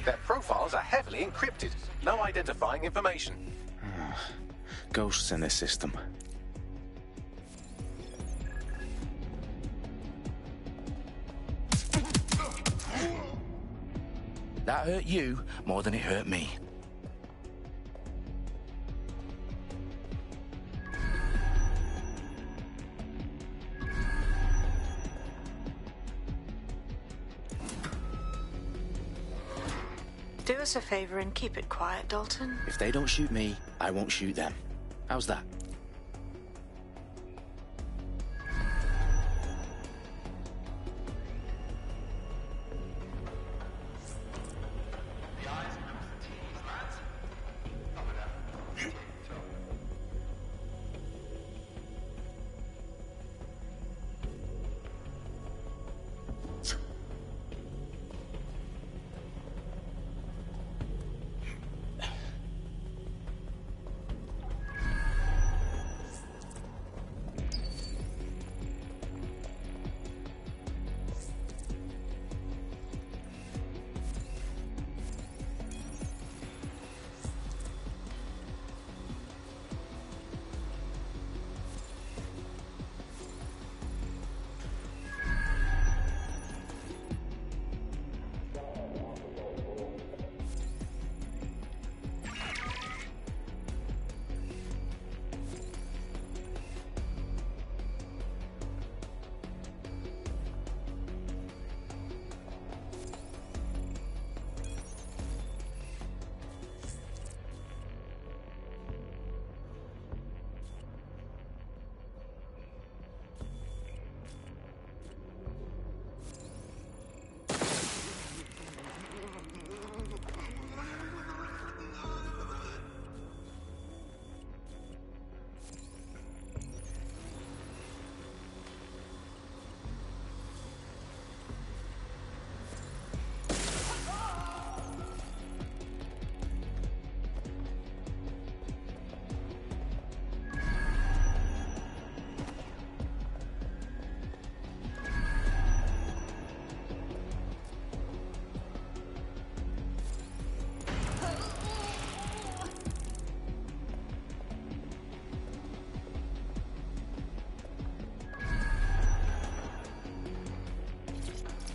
Their profiles are heavily encrypted. No identifying information. Ghosts in this system. That hurt you more than it hurt me. Do us a favor and keep it quiet, Dalton. If they don't shoot me, I won't shoot them. How's that?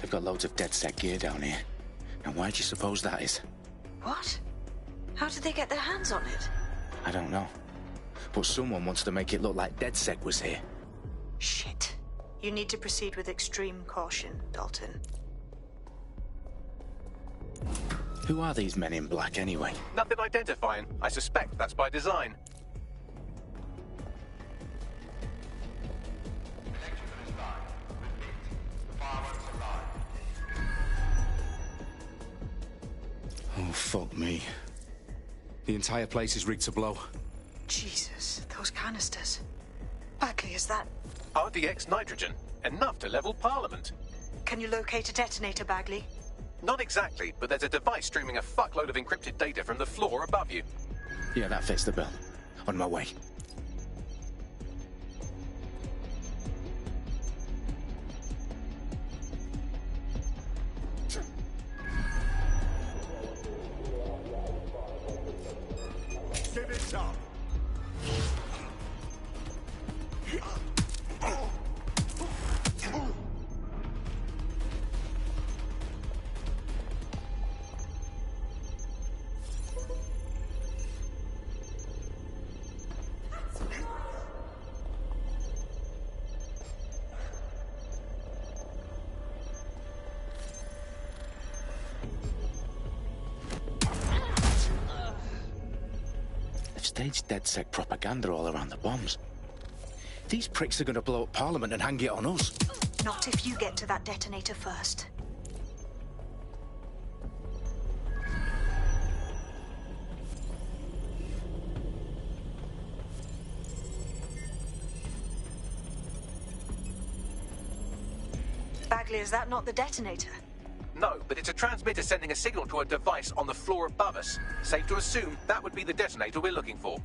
They've got loads of DedSec gear down here. And why do you suppose that is? What? How did they get their hands on it? I don't know. But someone wants to make it look like DedSec was here. Shit. You need to proceed with extreme caution, Dalton. Who are these men in black anyway? Nothing identifying. I suspect that's by design. Oh, fuck me. The entire place is rigged to blow. Jesus, those canisters. Bagley, is that... RDX nitrogen. Enough to level Parliament. Can you locate a detonator, Bagley? Not exactly, but there's a device streaming a fuckload of encrypted data from the floor above you. Yeah, that fits the bill. On my way. Give it up! Staged DedSec propaganda all around the bombs. These pricks are going to blow up Parliament and hang it on us. Not if you get to that detonator first. Bagley, is that not the detonator? No, but it's a transmitter sending a signal to a device on the floor above us. Safe to assume that would be the detonator we're looking for.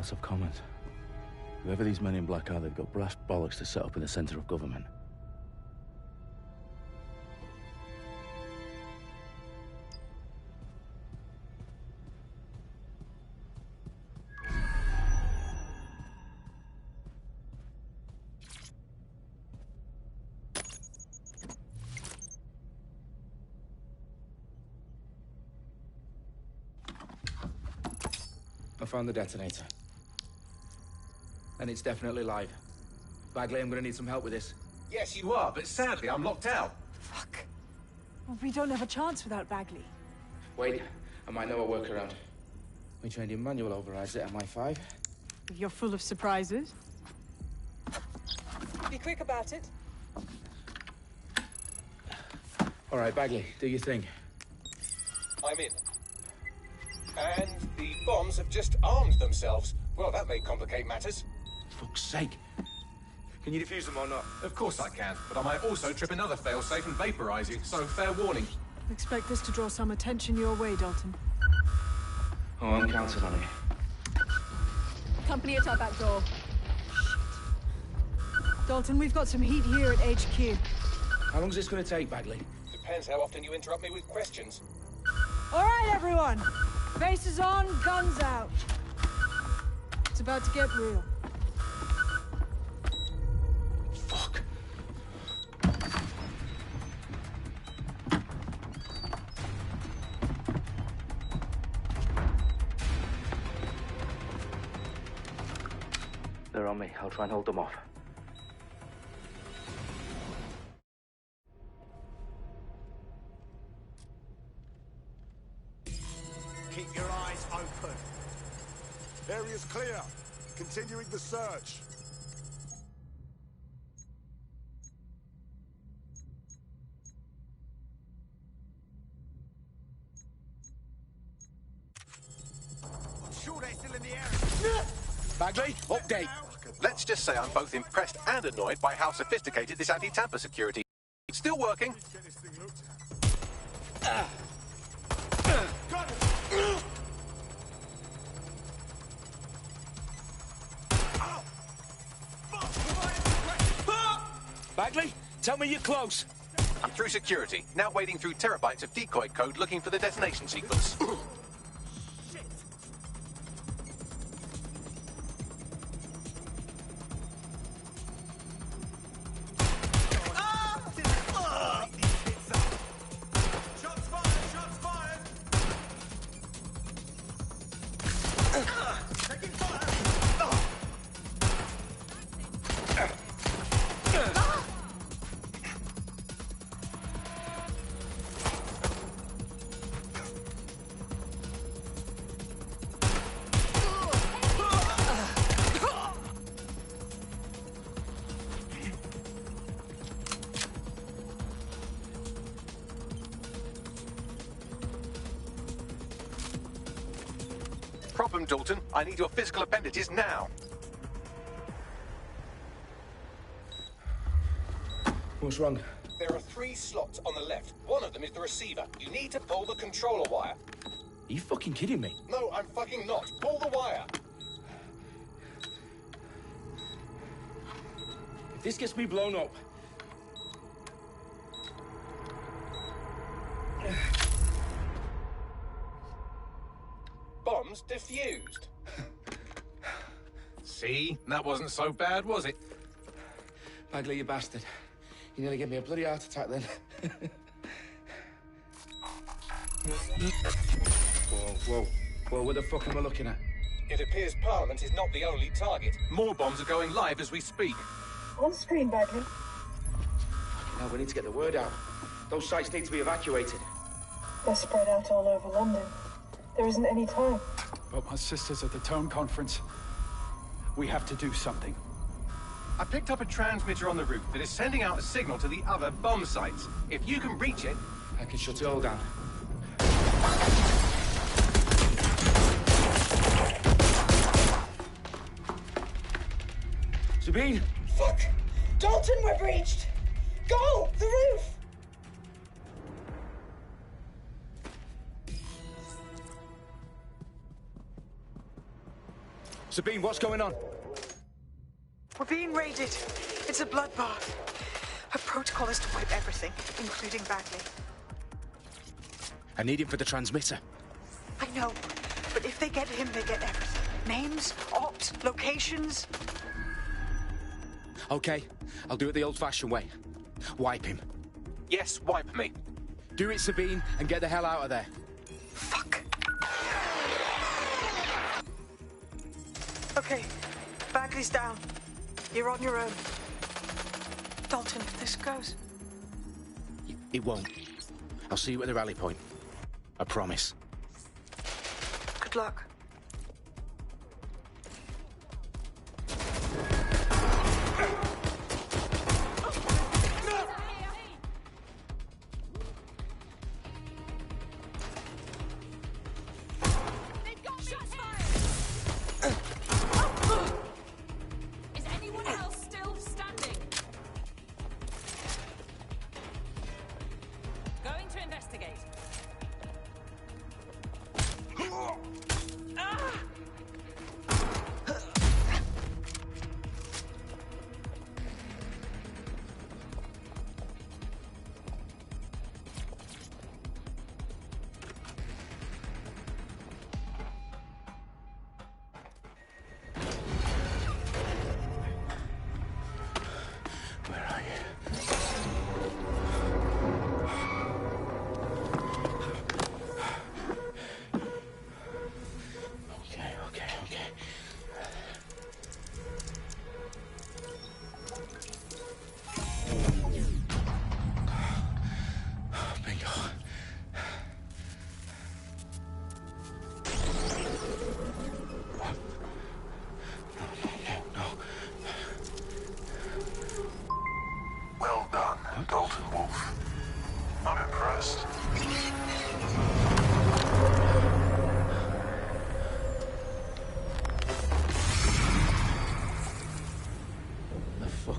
House of Commons. Whoever these men in black are, they've got brass bollocks to set up in the centre of government. I found the detonator. And it's definitely live. Bagley, I'm gonna need some help with this. Yes, you are, but sadly, I'm locked out. Fuck. Well, we don't have a chance without Bagley. Wait, I might know a workaround. We trained in manual overrides at MI5. You're full of surprises. Be quick about it. All right, Bagley, do your thing. I'm in. And the bombs have just armed themselves. Well, that may complicate matters. Fuck's sake. Can you defuse them or not? Of course I can, but I might also trip another failsafe and vaporize you, so fair warning. Expect this to draw some attention your way, Dalton. Oh, I'm counting on it. Company at our back door. Dalton, we've got some heat here at HQ. How long's this gonna take, Bagley? Depends how often you interrupt me with questions. All right, everyone. Faces on, guns out. It's about to get real. Fuck. They're on me. I'll try and hold them off. Keep your eyes open. Area's clear. Continuing the search. I'm sure they're still in the area. Bagley, update. Let's just say I'm both impressed and annoyed by how sophisticated this anti-tamper security is. Still working. Let's get this thing looked at. Got it. Bagley, tell me you're close. I'm through security, now wading through terabytes of decoy code looking for the detonation sequence. Problem, Dalton. I need your physical appendages now. What's wrong? There are 3 slots on the left. One of them is the receiver. You need to pull the controller wire. Are you fucking kidding me? No, I'm fucking not. Pull the wire. If this gets me blown up... Bombs defused. See? That wasn't so bad, was it? Bagley, you bastard. You nearly gave me a bloody heart attack then. Whoa, what the fuck am I looking at? It appears Parliament is not the only target. More bombs are going live as we speak. On screen, Bagley. Now we need to get the word out. Those sites need to be evacuated. They're spread out all over London. There isn't any time. But my sister's at the town conference. We have to do something. I picked up a transmitter on the roof that is sending out a signal to the other bomb sites. If you can reach it... I can shut it all down. Sabine! Fuck! Dalton, we're breached! Go! The roof! Sabine, what's going on? We're being raided. It's a bloodbath. Our protocol is to wipe everything, including Bagley. I need him for the transmitter. I know, but if they get him, they get everything. Names, ops, locations. Okay, I'll do it the old-fashioned way. Wipe him. Yes, wipe me. Do it, Sabine, and get the hell out of there. Fuck. Okay, Bagley's down. You're on your own. Dalton, if this goes... It won't. I'll see you at the rally point. I promise. Good luck.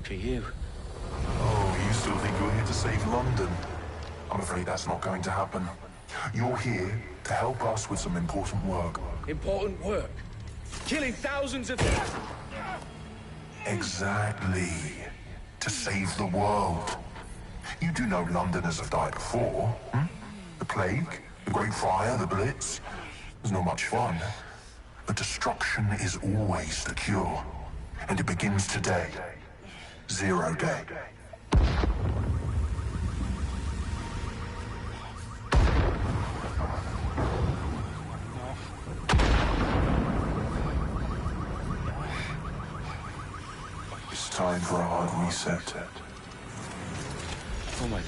For you. Oh, you still think you're here to save London? I'm afraid that's not going to happen. You're here to help us with some important work. Important work? Killing thousands of... Exactly. To save the world. You do know Londoners have died before, hmm? The Plague, the Great Fire, the Blitz. It's not much fun. But destruction is always the cure. And it begins today. Zero Day. It's time for a hard reset. Oh my God.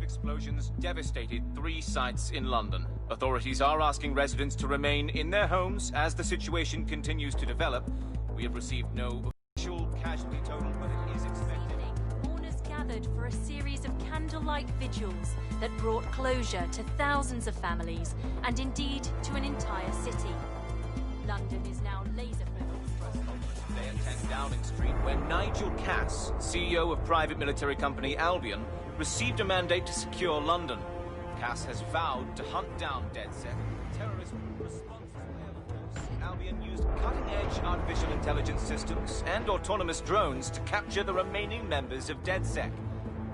Explosions devastated 3 sites in London. Authorities are asking residents to remain in their homes as the situation continues to develop. We have received no official casualty total, but it is expected. Mourners gathered for a series of candlelight vigils that brought closure to thousands of families and indeed to an entire city. London is now laser-focused. Today at 10 Downing Street, where Nigel Cass, CEO of private military company Albion, received a mandate to secure London. Cass has vowed to hunt down DedSec. Terrorist responses were, Albion used cutting-edge artificial intelligence systems and autonomous drones to capture the remaining members of DedSec.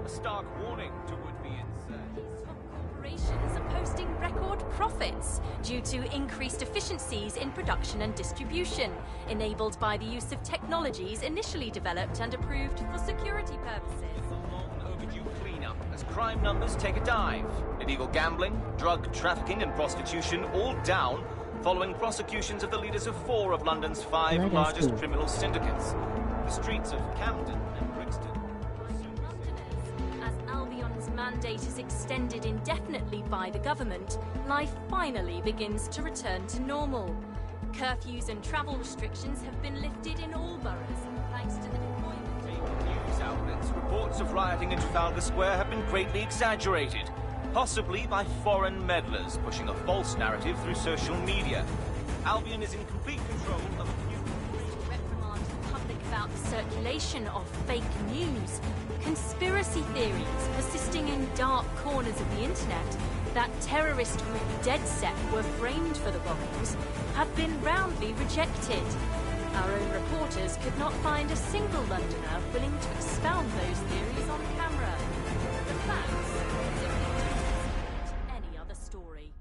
A stark warning to would-be insurgents. Corporations are posting record profits due to increased efficiencies in production and distribution, enabled by the use of technologies initially developed and approved for security purposes. As crime numbers take a dive. Illegal gambling, drug trafficking and prostitution all down following prosecutions of the leaders of 4 of London's 5 largest criminal syndicates. The streets of Camden and Brixton. As Albion's mandate is extended indefinitely by the government, life finally begins to return to normal. Curfews and travel restrictions have been lifted in all boroughs, thanks to the deployment. News outlets, reports of rioting in Trafalgar Square have been greatly exaggerated, possibly by foreign meddlers pushing a false narrative through social media. Albion is in complete control of a new... Reprimand circulation of fake news, conspiracy theories persisting in dark corners of the internet that terrorist group DedSec were framed for the bombings have been roundly rejected. Our own reporters could not find a single Londoner willing to expound those theories on camera. The facts simply don't support any other story.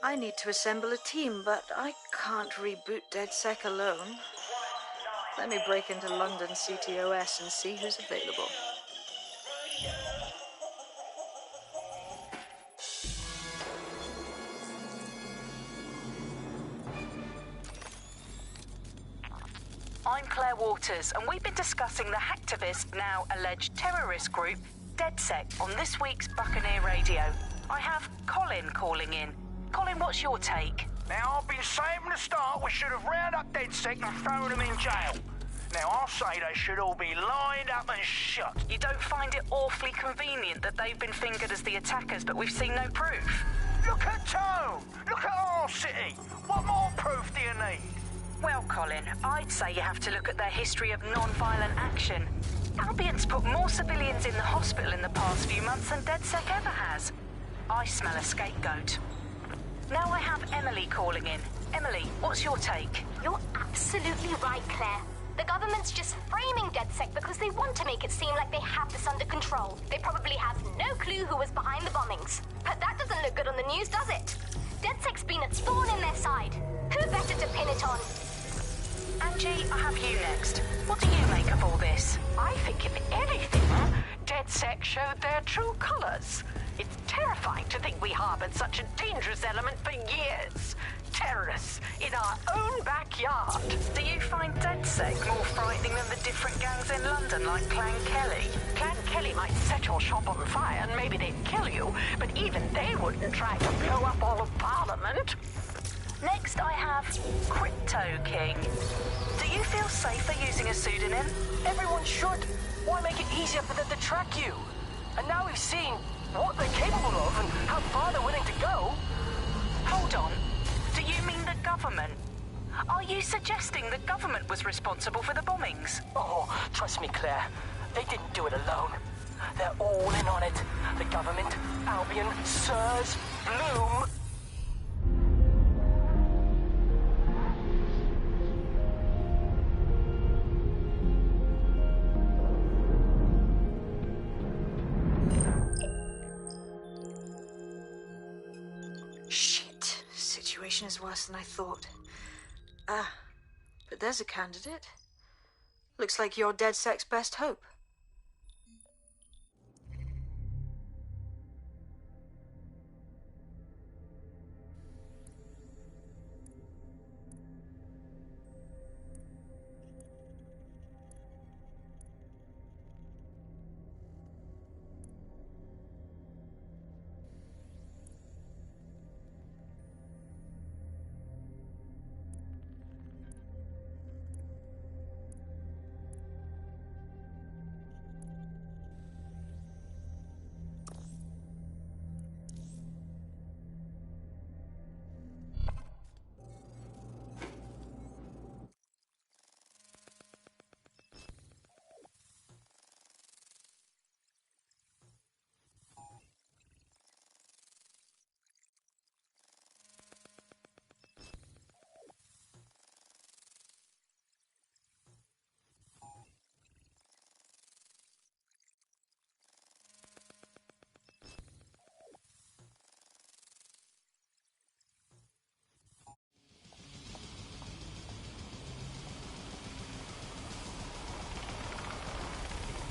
I need to assemble a team, but I can't reboot DedSec alone. Let me break into London CTOS and see who's available. I'm Claire Waters, and we've been discussing the hacktivist, now alleged terrorist group, DedSec, on this week's Buccaneer Radio. I have Colin calling in. Colin, what's your take? Now, I've been saying from the start we should have rounded up DedSec and thrown them in jail. Now, I'll say they should all be lined up and shot. You don't find it awfully convenient that they've been fingered as the attackers, but we've seen no proof? Look at Tone! Look at our city! What more proof do you need? Well, Colin, I'd say you have to look at their history of non-violent action. Albion's put more civilians in the hospital in the past few months than DedSec ever has. I smell a scapegoat. Now I have Emily calling in. Emily, what's your take? You're absolutely right, Claire. The government's just framing DedSec because they want to make it seem like they have this under control. They probably have no clue who was behind the bombings. But that doesn't look good on the news, does it? DedSec's been a thorn in their side. Who better to pin it on? Angie, I have you next. What do you make of all this? I think if anything, DedSec showed their true colors. It's terrifying to think we harbored such a dangerous element for years. Terrorists in our own backyard. Do you find DedSec more frightening than the different gangs in London, like Clan Kelly? Clan Kelly might set your shop on fire and maybe they'd kill you, but even they wouldn't try to blow up all of Parliament. Next, I have Crypto King. Do you feel safer using a pseudonym? Everyone should. Why make it easier for them to track you? And now we've seen what they're capable of and how far they're willing to go. Hold on. Do you mean the government? Are you suggesting the government was responsible for the bombings? Oh, trust me, Claire. They didn't do it alone. They're all in on it. The government, Albion, SIRS, Bloom. Shit. Situation is worse than I thought. But there's a candidate. Looks like you're DedSec's best hope.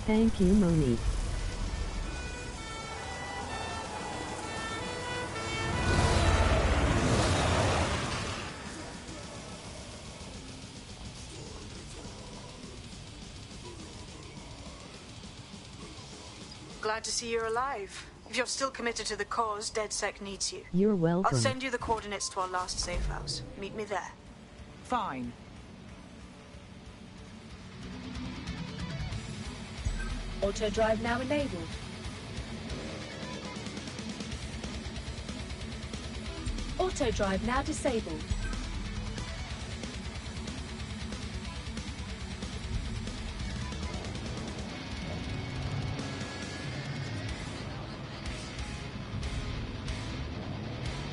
Thank you, Monique. glad to see you're alive. If you're still committed to the cause, DedSec needs you. You're welcome. I'll send you the coordinates to our last safe house. Meet me there. Fine. Auto drive now enabled. Auto drive now disabled.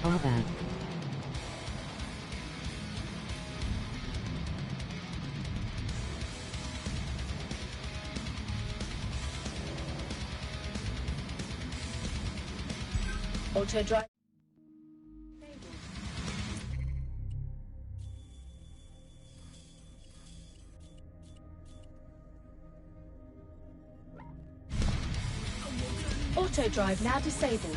Combat. Auto drive. Auto drive now disabled.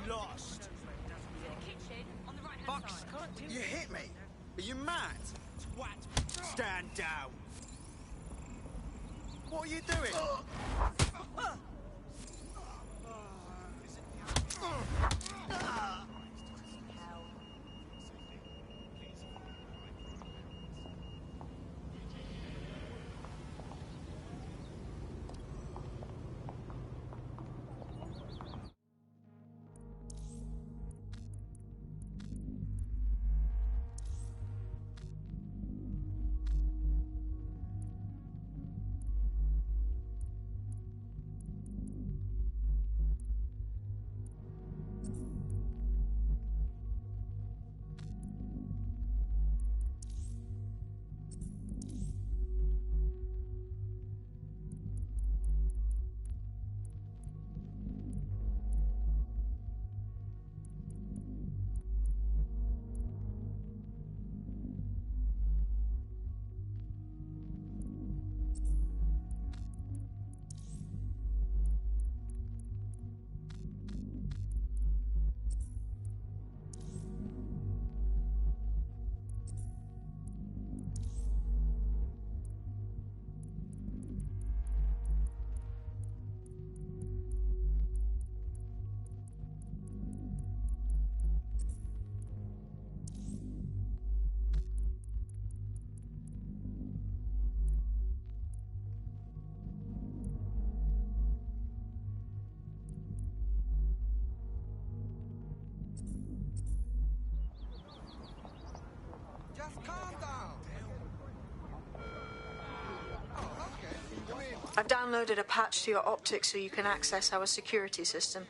Lost. Fox, you hit me. Are you mad? Twat. Stand down. What are you doing? I've downloaded a patch to your optics so you can access our security system.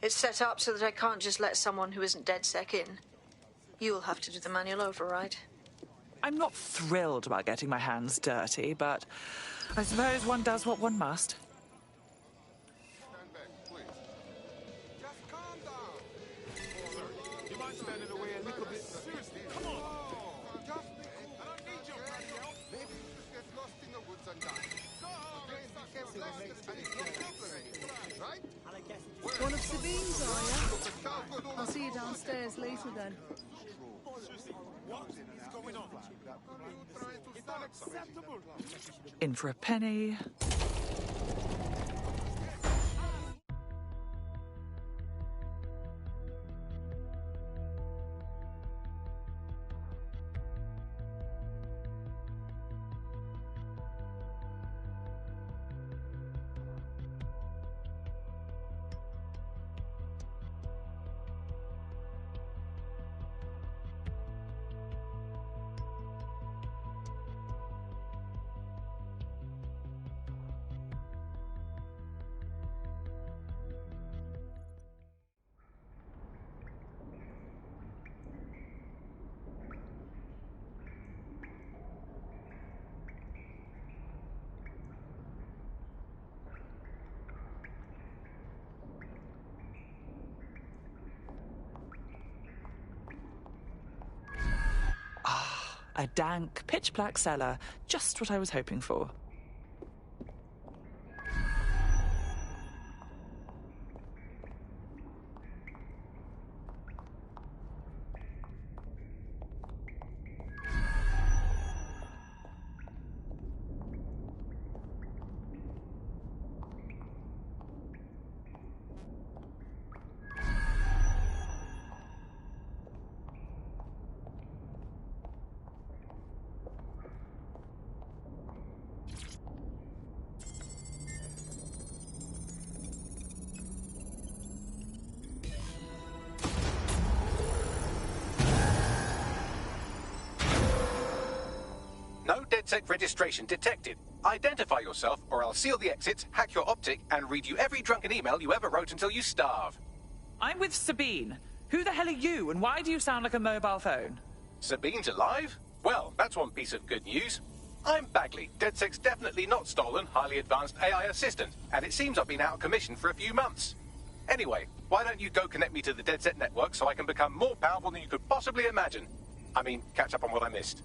It's set up so that I can't just let someone who isn't DedSec in. You'll have to do the manual override. I'm not thrilled about getting my hands dirty, but I suppose one does what one must. One of Sabine's, are you? I'll see you downstairs later then. In for a penny. A dank, pitch-black cellar. Just what I was hoping for. No DedSec registration detected. Identify yourself, or I'll seal the exits, hack your optic, and read you every drunken email you ever wrote until you starve. I'm with Sabine. Who the hell are you, and why do you sound like a mobile phone? Sabine's alive? Well, that's one piece of good news. I'm Bagley, DedSec's definitely not stolen, highly advanced AI assistant, and it seems I've been out of commission for a few months. Anyway, why don't you go connect me to the DedSec network so I can become more powerful than you could possibly imagine? I mean, catch up on what I missed.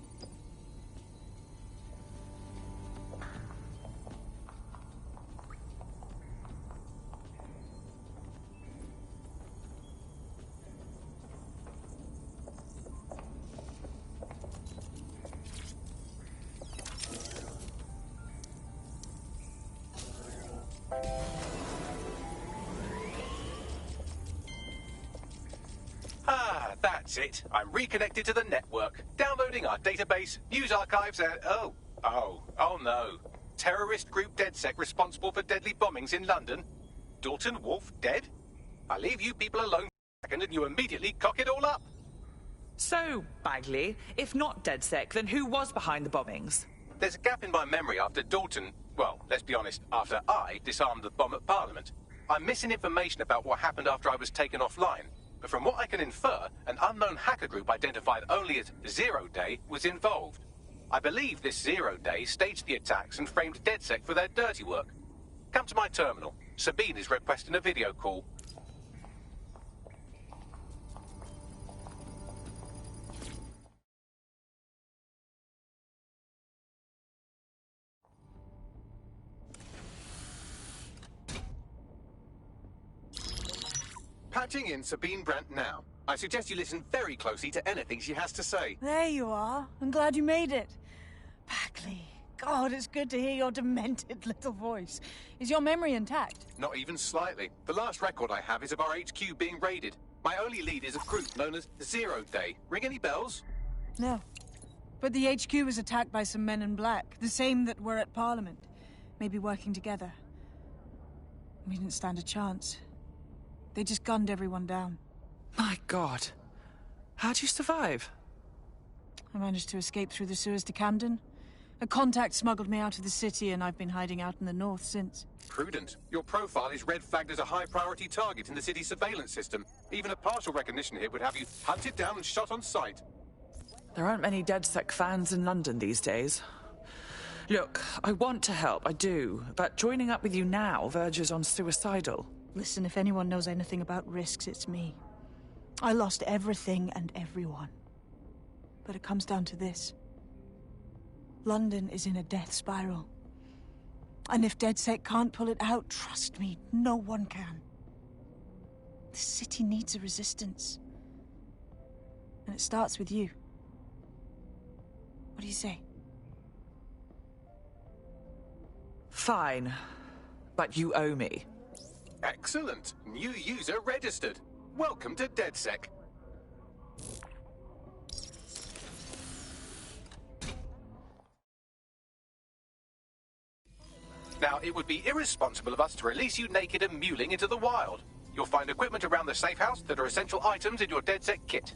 That's it. I'm reconnected to the network, downloading our database, news archives, and oh no. Terrorist group DedSec responsible for deadly bombings in London? Dalton Wolf dead? I leave you people alone for a second and you immediately cock it all up. So, Bagley, if not DedSec, then who was behind the bombings? There's a gap in my memory after Dalton, well, let's be honest, after I disarmed the bomb at Parliament. I'm missing information about what happened after I was taken offline. But from what I can infer, an unknown hacker group identified only as Zero Day was involved. I believe this Zero Day staged the attacks and framed DedSec for their dirty work. Come to my terminal. Sabine is requesting a video call. Patching in Sabine Brandt now. I suggest you listen very closely to anything she has to say. There you are. I'm glad you made it. Bagley. God, it's good to hear your demented little voice. Is your memory intact? Not even slightly. The last record I have is of our HQ being raided. My only lead is a group known as Zero Day. Ring any bells? No. But the HQ was attacked by some men in black, the same that were at Parliament. Maybe working together. We didn't stand a chance. They just gunned everyone down. My God. How'd you survive? I managed to escape through the sewers to Camden. A contact smuggled me out of the city, and I've been hiding out in the north since. Prudent. Your profile is red flagged as a high-priority target in the city's surveillance system. Even a partial recognition hit would have you hunted down and shot on sight. There aren't many DedSec fans in London these days. Look, I want to help, I do, but joining up with you now verges on suicidal. Listen, if anyone knows anything about risks, it's me. I lost everything and everyone. But it comes down to this. London is in a death spiral. And if DedSec can't pull it out, trust me, no one can. The city needs a resistance. And it starts with you. What do you say? Fine. But you owe me. Excellent. New user registered. Welcome to DedSec. Now, it would be irresponsible of us to release you naked and mewling into the wild. You'll find equipment around the safe house that are essential items in your DedSec kit.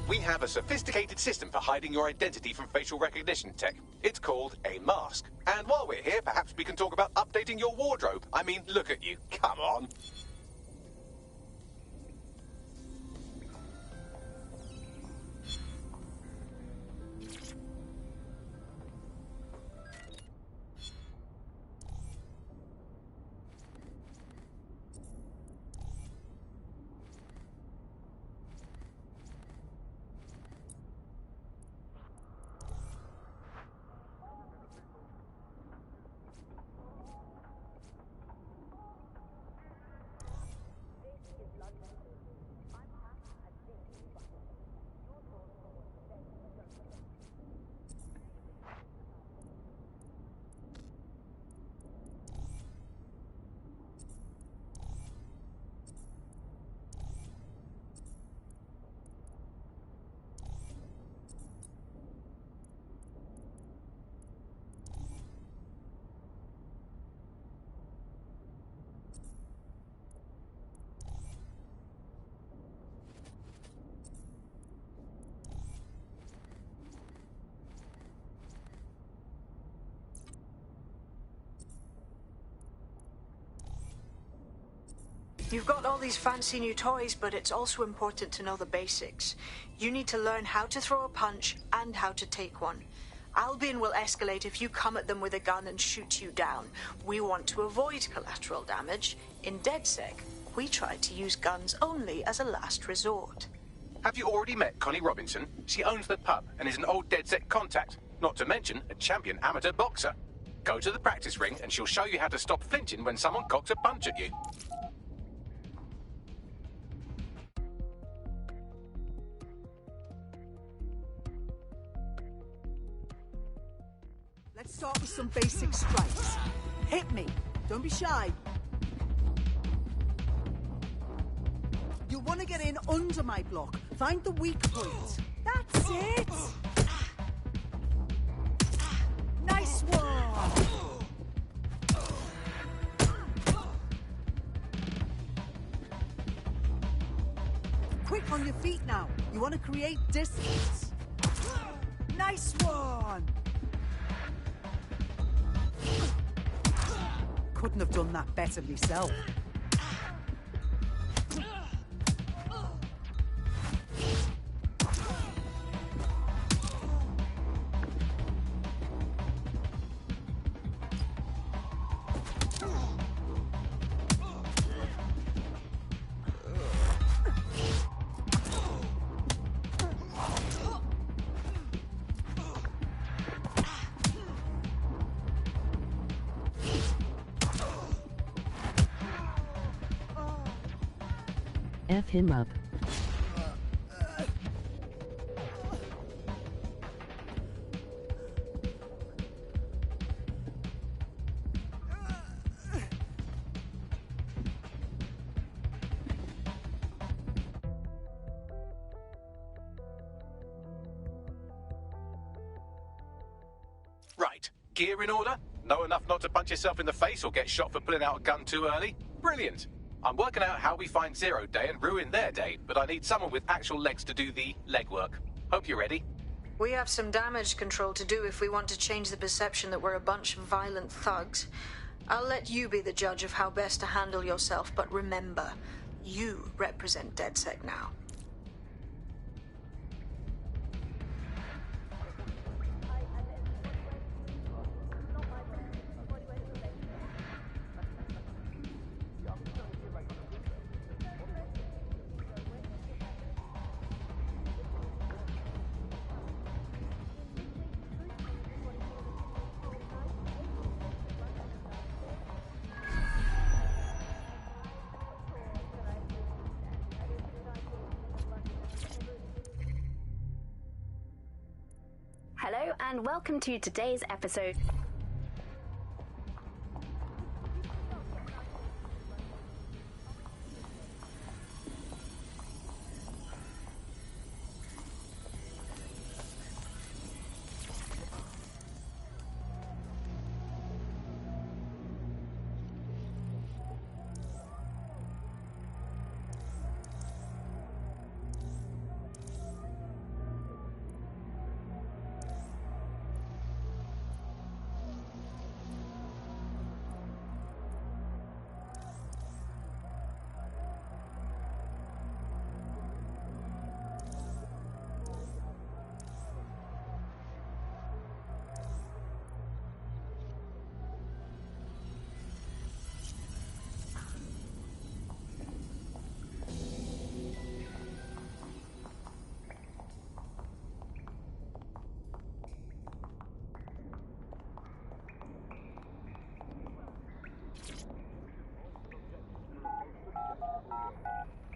We have a sophisticated system for hiding your identity from facial recognition tech. It's called a mask. And while we're here, perhaps we can talk about updating your wardrobe. I mean, look at you. Come on. You've got all these fancy new toys, but it's also important to know the basics. You need to learn how to throw a punch and how to take one. Albion will escalate if you come at them with a gun and shoot you down. We want to avoid collateral damage. In DedSec, we try to use guns only as a last resort. Have you already met Connie Robinson? She owns the pub and is an old DedSec contact, not to mention a champion amateur boxer. Go to the practice ring and she'll show you how to stop flinching when someone cocks a punch at you. Let's start with some basic strikes. Hit me. Don't be shy. You'll want to get in under my block. Find the weak point. That's it. Nice one. quick on your feet now. You want to create distance. Nice one! Couldn't have done that better myself. F him up. Right. Gear in order? Know enough not to punch yourself in the face or get shot for pulling out a gun too early? Brilliant. I'm working out how we find Zero Day and ruin their day, but I need someone with actual legs to do the legwork. Hope you're ready. We have some damage control to do if we want to change the perception that we're a bunch of violent thugs. I'll let you be the judge of how best to handle yourself, but remember, you represent DedSec now. Hello and welcome to today's episode.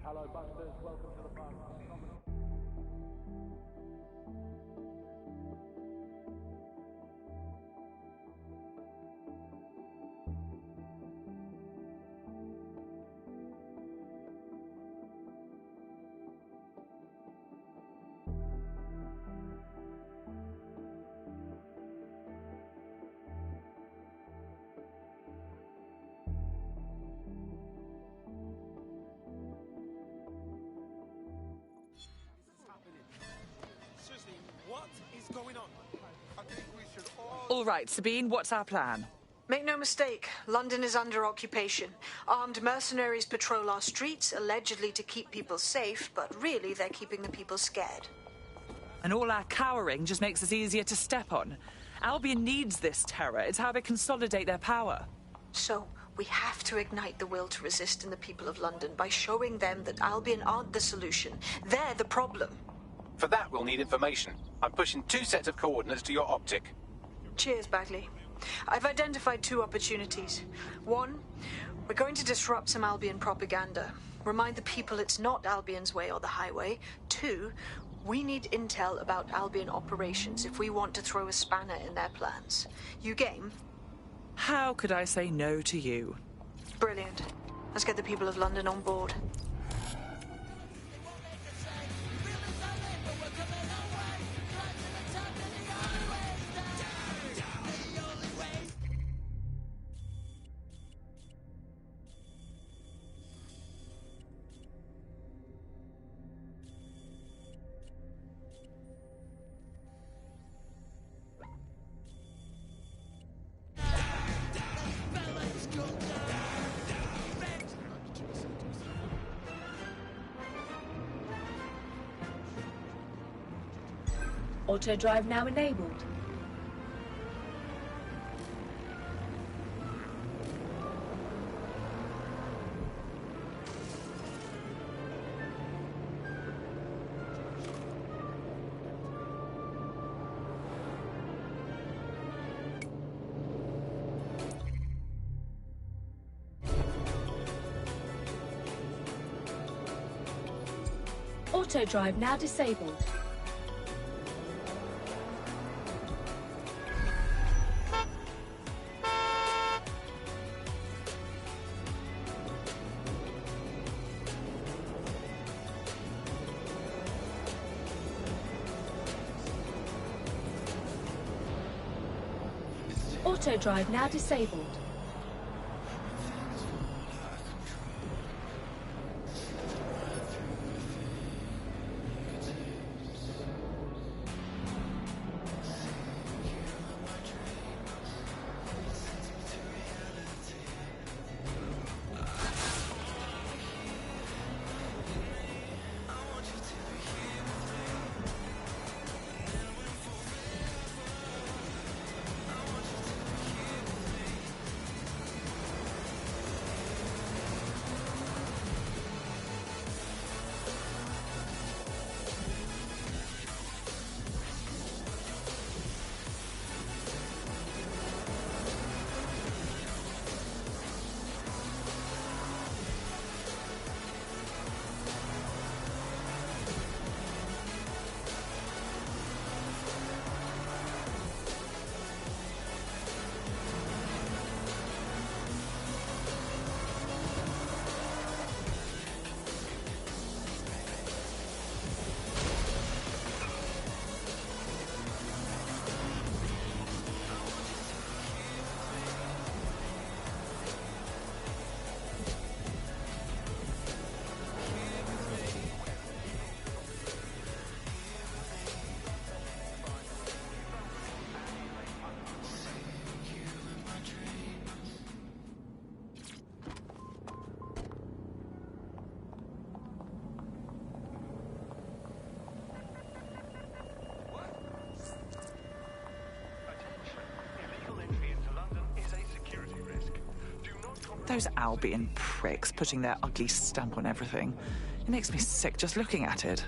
Hello, Busters. Welcome to the party. What is going on? I think we should all... All right, Sabine, what's our plan? Make no mistake, London is under occupation. Armed mercenaries patrol our streets, allegedly to keep people safe, but really they're keeping the people scared. And all our cowering just makes us easier to step on. Albion needs this terror. It's how they consolidate their power. So, we have to ignite the will to resist in the people of London by showing them that Albion aren't the solution. They're the problem. For that, we'll need information. I'm pushing 2 sets of coordinates to your optic. Cheers, Bagley. I've identified 2 opportunities. 1, we're going to disrupt some Albion propaganda. Remind the people it's not Albion's way or the highway. 2, we need intel about Albion operations if we want to throw a spanner in their plans. You game? How could I say no to you? Brilliant. Let's get the people of London on board. Auto drive now enabled. Auto drive now disabled. Auto drive now disabled. Those Albion pricks putting their ugly stamp on everything. It makes me sick just looking at it.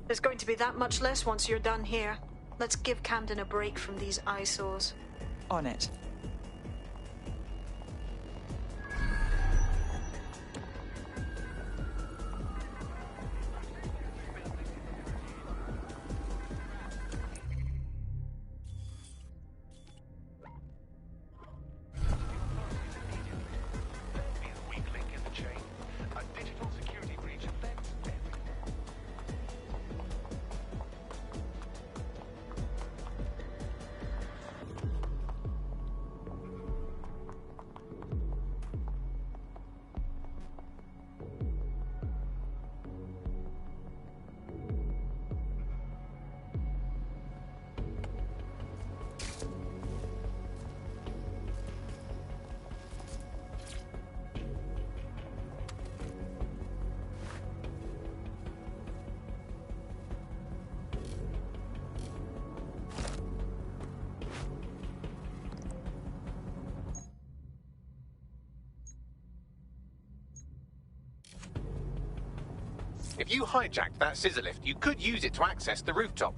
There's going to be that much less once you're done here. Let's give Camden a break from these eyesores. On it. If you hijacked that scissor lift, you could use it to access the rooftop.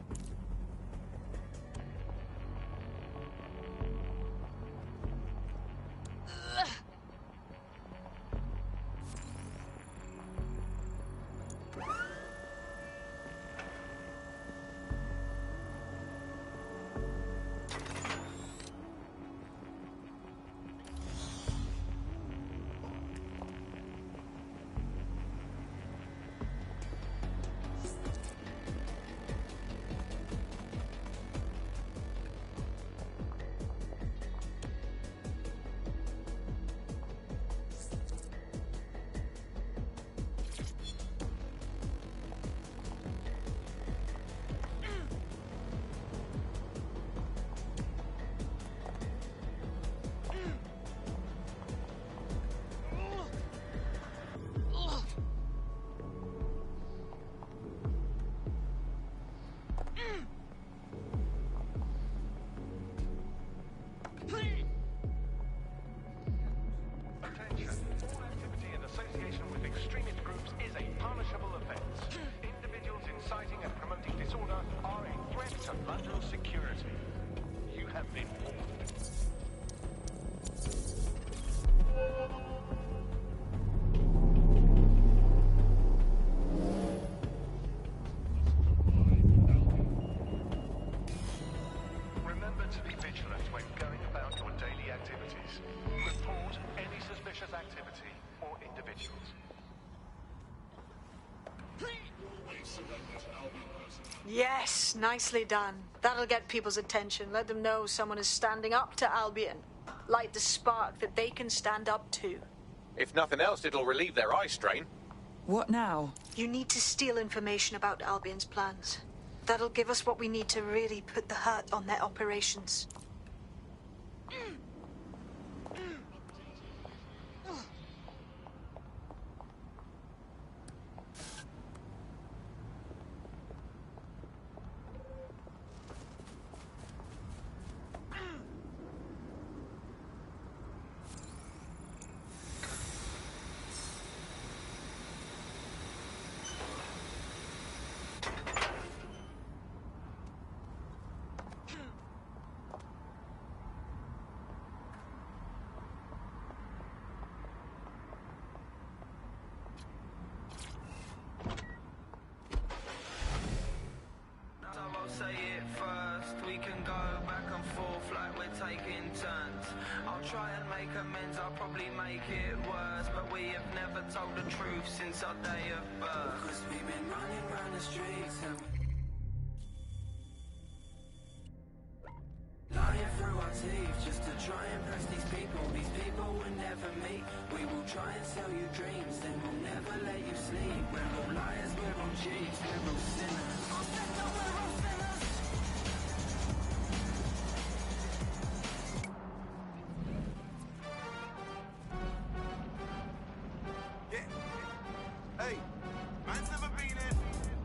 inciting and promoting disorder are a threat to London's security. You have been warned. Remember to be vigilant when going about your daily activities. Report any suspicious activity or individuals. Yes, nicely done. That'll get people's attention. Let them know someone is standing up to Albion. Light the spark that they can stand up to. If nothing else, it'll relieve their eye strain. What now? You need to steal information about Albion's plans. That'll give us what we need to really put the hurt on their operations. Say it first, we can go back and forth like we're taking turns. I'll try and make amends, I'll probably make it worse, but we have never told the truth since our day of birth. Cause we've been running round the streets and lying through our teeth just to try and impress these people. These people will never meet. We will try and sell you dreams, then we'll never let you sleep. We're all liars, we're all cheats, we're all sinners. Hey, man's never been in.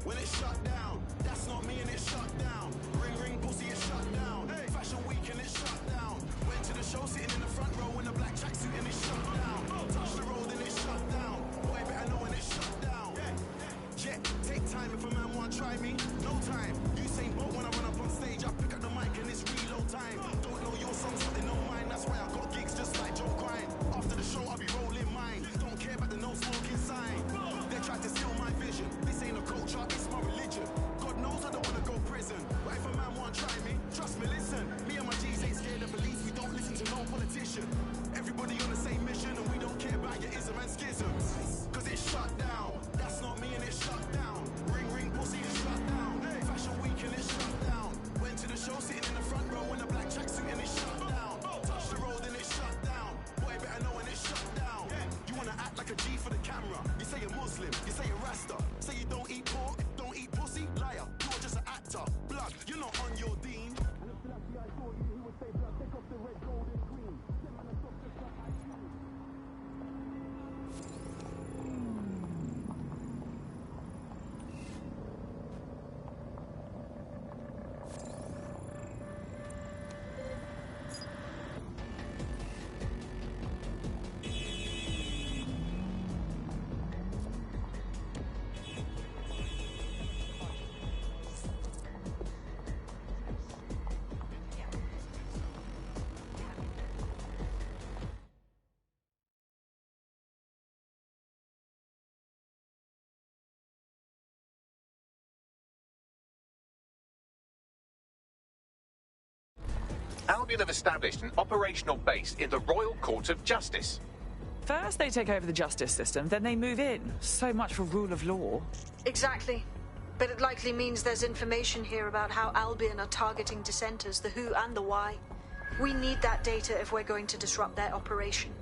When it's shut down, that's not me and it's shut down. Ring ring pussy, it's shut down. Hey. Fashion week and it's shut down. Went to the show sitting in the front row in a black tracksuit and it's shut down. Touch the road and it's shut down. Boy, better know when it's shut down. Yeah, take time if a man want try me. No time. Usain Bolt when I run up on stage, I pick up the mic and it's reload time. Don't know your songs, but they know mine. That's why I got gigs just like Joe Grind. After the show, I'll be rolling mine. Don't care about the no smoking sign. They tried to steal my vision. This ain't a culture, it's my religion. God knows I don't wanna go prison. But if a man want try me, trust me, listen. Me and my G's ain't scared of police. We don't listen to no politician. Everybody on the same mission, and we don't care about your ism and schisms. Cause it's shut down. That's not me and it's shut down. Ring ring pussy, it's shut down. Fashion week and it's shut down. Went to the show sitting in the front row in a black tracksuit and it's shut down. Touch the road and it's shut down. Boy, better know when it's shut down. You wanna act like a G for the camera. You say you're Muslim, you say you're Rasta. Say you don't eat pork, don't eat pussy. Liar, you're just an actor. Blood, you're not on your dean. Albion have established an operational base in the Royal Court of Justice. First they take over the justice system, then they move in. So much for rule of law. Exactly. But it likely means there's information here about how Albion are targeting dissenters, the who and the why. We need that data if we're going to disrupt their operation.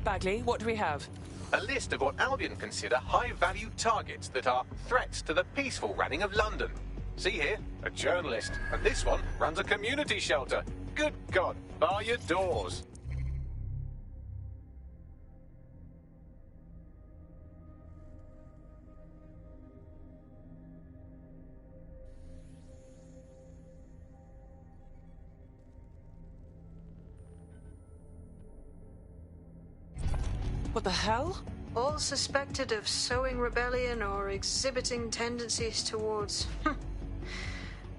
Bagley, what do we have? A list of what Albion consider high-value targets that are threats to the peaceful running of London. See here, a journalist, and this one runs a community shelter. Good God, bar your doors. What the hell? All suspected of sowing rebellion or exhibiting tendencies towards...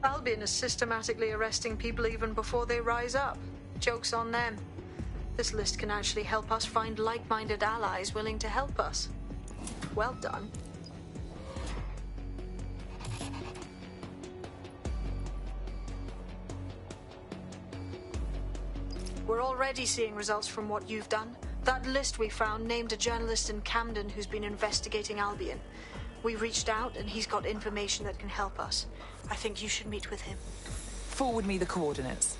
Albion is systematically arresting people even before they rise up. Joke's on them. This list can actually help us find like-minded allies willing to help us. Well done. We're already seeing results from what you've done. That list we found named a journalist in Camden who's been investigating Albion. We reached out and he's got information that can help us. I think you should meet with him. Forward me the coordinates.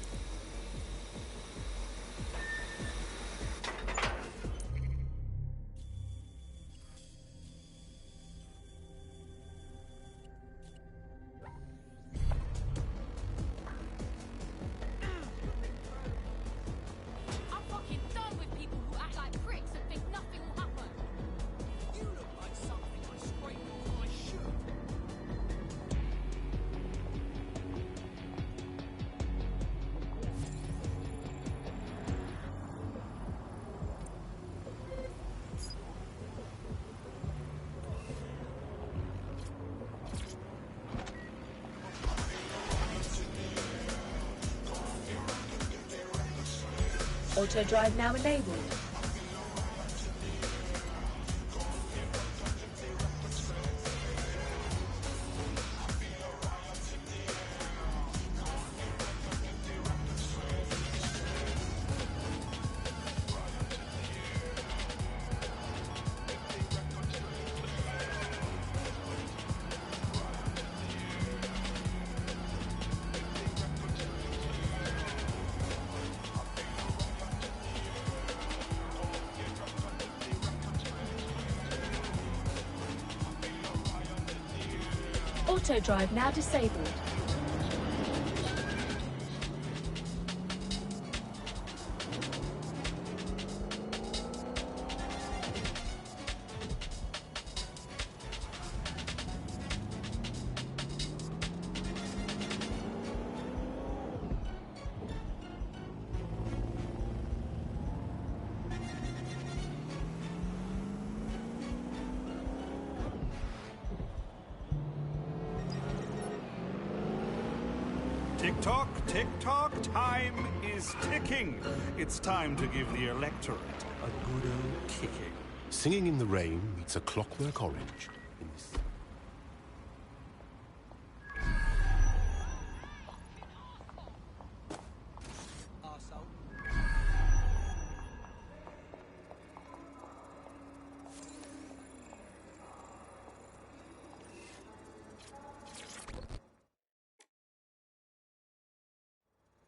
Auto drive now enabled. Auto drive now disabled. Tick-tock, tick-tock, time is ticking. It's time to give the electorate a good old kicking. Singing in the Rain meets A Clockwork Orange. In this...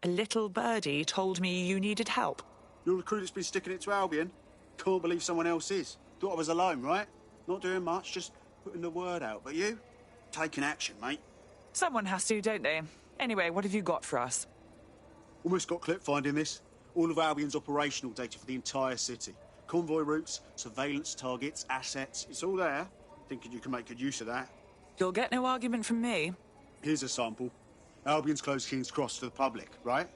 A little birdie told me you needed help. You're the crew that's been sticking it to Albion? Can't believe someone else is. Thought I was alone, right? Not doing much, just putting the word out. But you? Taking action, mate. Someone has to, don't they? Anyway, what have you got for us? Almost got clip finding this. All of Albion's operational data for the entire city. Convoy routes, surveillance targets, assets. It's all there. Thinking you can make good use of that. You'll get no argument from me. Here's a sample. Albion's closed King's Cross to the public, right?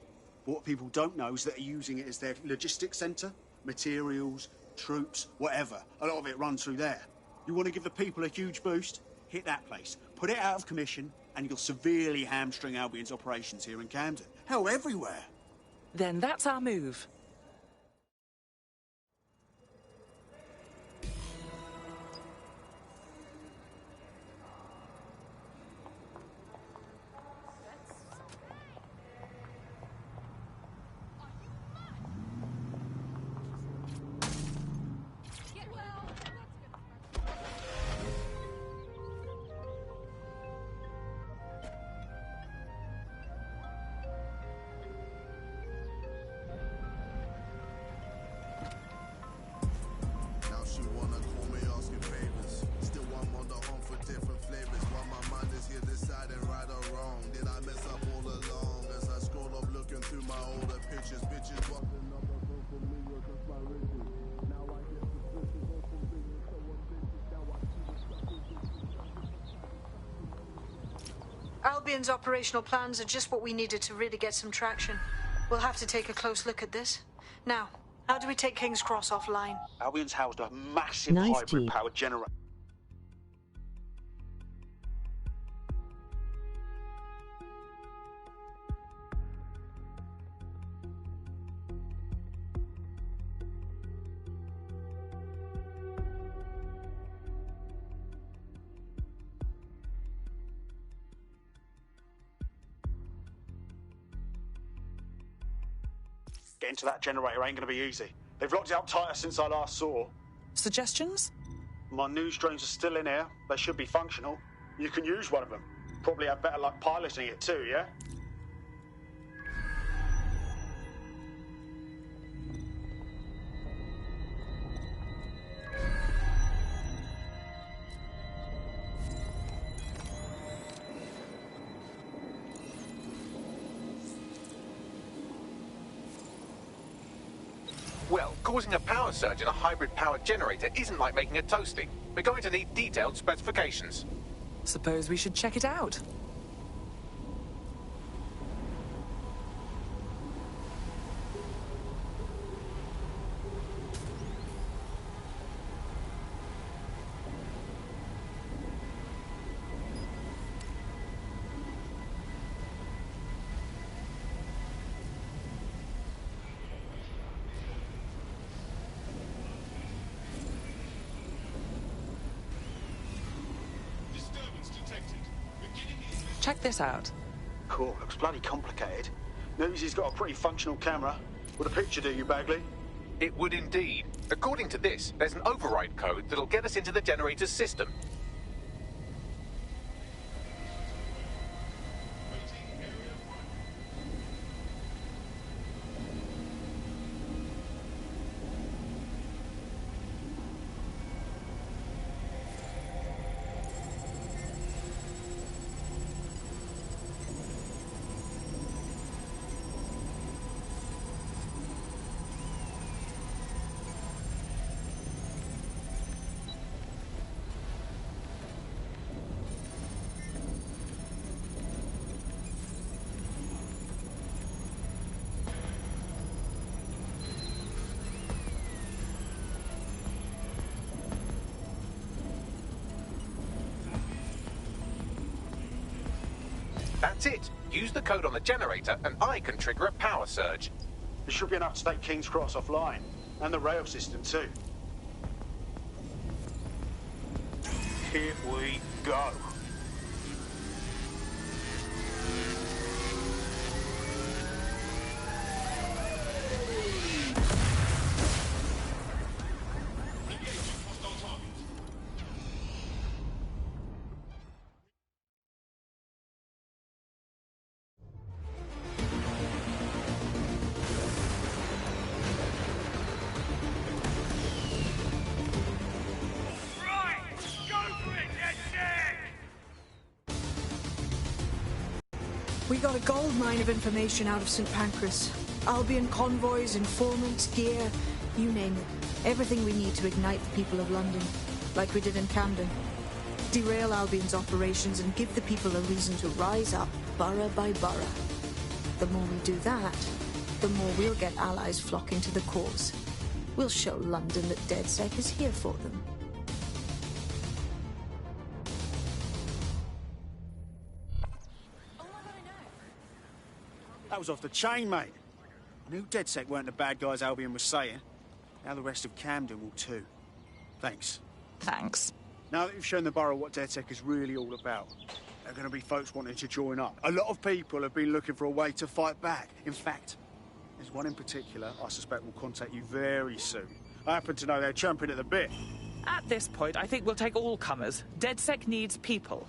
But what people don't know is that they're using it as their logistics centre. Materials, troops, whatever. A lot of it runs through there. You want to give the people a huge boost? Hit that place. Put it out of commission, and you'll severely hamstring Albion's operations here in Camden. Hell, everywhere. Then that's our move. Albion's operational plans are just what we needed to really get some traction. We'll have to take a close look at this. Now, how do we take King's Cross offline? Albion's housed a massive Nice hybrid-powered generator. Getting to that generator ain't going to be easy. They've locked it up tighter since I last saw. Suggestions? My news drones are still in here. They should be functional. You can use one of them. Probably have better luck piloting it too, yeah? Well, causing a power surge in a hybrid-powered generator isn't like making a toasty. We're going to need detailed specifications. Suppose we should check it out. Check this out. Cool, looks bloody complicated. Notice he's got a pretty functional camera. Would a picture do you, Bagley? It would indeed. According to this, there's an override code that'll get us into the generator's system. That's it. Use the code on the generator and I can trigger a power surge. It should be enough to take King's Cross offline. And the rail system too. Here we go. We got a gold mine of information out of St. Pancras. Albion convoys, informants, gear, you name it. Everything we need to ignite the people of London, like we did in Camden. Derail Albion's operations and give the people a reason to rise up, borough by borough. The more we do that, the more we'll get allies flocking to the cause. We'll show London that DedSec is here for them. That was off the chain, mate. I knew DedSec weren't the bad guys Albion was saying. Now the rest of Camden will too. Thanks. Thanks. Now that you've shown the borough what DedSec is really all about, there are going to be folks wanting to join up. A lot of people have been looking for a way to fight back. In fact, there's one in particular I suspect will contact you very soon. I happen to know they're champing at the bit. At this point, I think we'll take all comers. DedSec needs people.